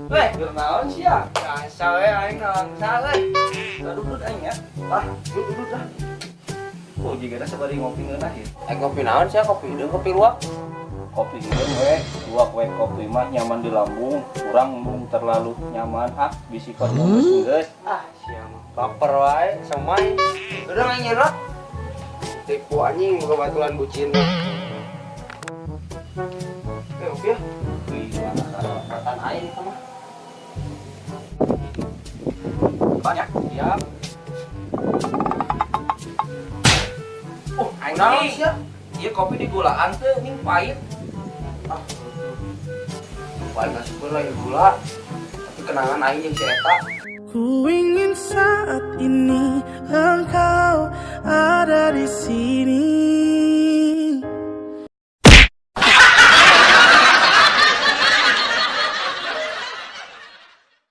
Weh, bernaon sih ya? Biasa we aing nalangsa euy. Duduk aing ya. Ah, duduk dah. Oh, jigana sabari ngopi ngeunah ieu. Kopi naon sih? Kopi deung kopi luwak. Kopi gitu we, luwak we kopi mah nyaman di lambung, kurang mung terlalu nyaman bisi kos geus. Ah, siang baper wae, somai. Udah aing nyerot. Tipu anjing batulan bucin. Oke. Wih, ratan air itu mah. Banyak, siap. Oh, Naon sih? Iya kopi digulaan teh, ini pahit. Ah, paling asup lah ya gula. Tapi kenangan aing jeung si eta. Ku ingin saat ini engkau ada di sini.